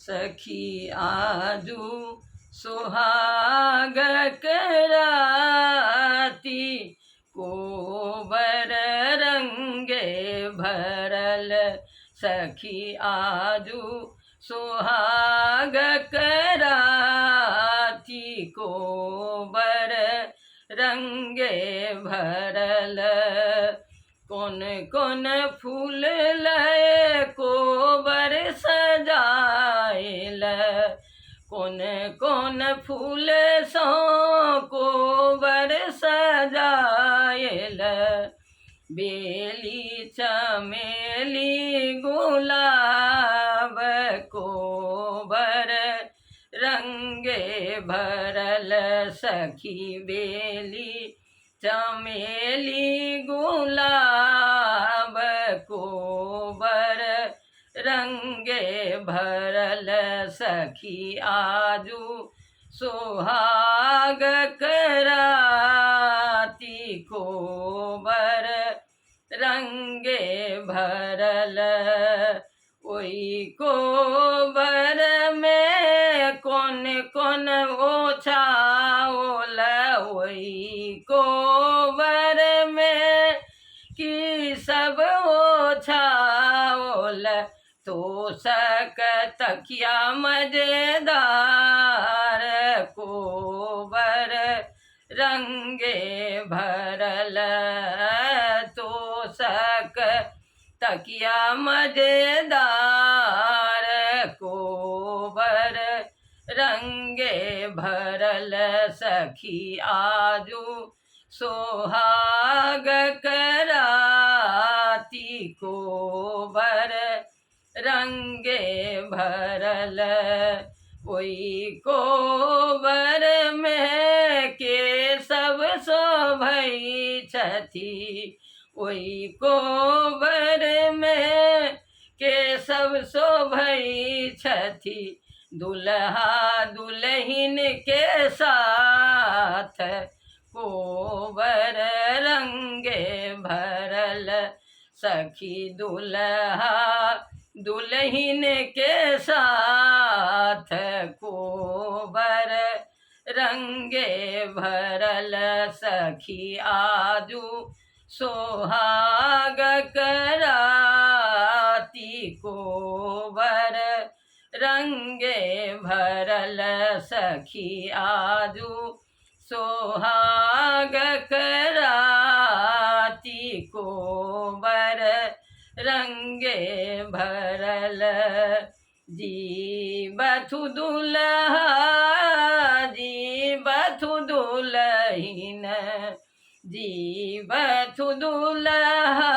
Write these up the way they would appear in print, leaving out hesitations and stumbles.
सखी आजू सुहाग कराती, कोबर रंगे भरल। सखी आजू सुहाग कराती, कोबर रंगे भरल। कौन कौन फूल लय कोबर सजाइल, कौन कौन फूल सो कोबर सजाइल। बेली चमेली गुलाब, कोबर रंगे भरल। सखी बेली चमेली गुलाब, कोबर रंगे भरल। सखी आजू सुहाग कराती, कोबर रंगे भरल। ओई कोबर में कौन कौन ओछाओल, ओई कोबर में की सब ओछाओल। तो सक तकिया मजेदार, कोबर रंगे भरल। तो सक तकिया मजेदार, कोबर रंगे भरल। सखी आजू सुहाग कराती, कोबर रंगे भरल। ओई कोबर में के सब शोभई छथि, ओई कोबर में के सब शोभई छथि। दुल्हा दुल्हिन के साथ, कोबर रंगे भरल। सखी दुल्हा दुल्हिन के साथ, कोबर रंगे भरल। सखी आजू सुहाग कराती, कोबर रंगे भरल। सखी आजू सुहाग कराती, कोबर रंगे भरल। जीवथु दुल्हा जीवथु दुल्हिन, जीवथु दुल्हा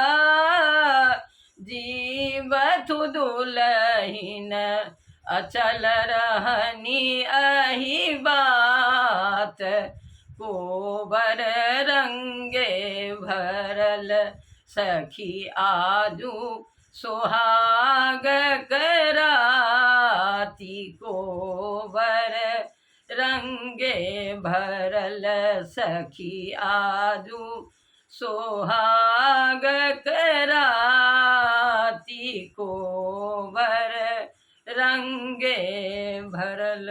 जीवथु दुल्हिन। अचल रहनी अही बात, कोबर रंगे भरल। सखी आजू सुहाग कराती, कोबर रंगे भरल। सखी आजू सुहाग कराती, कोबर रंगे भरल।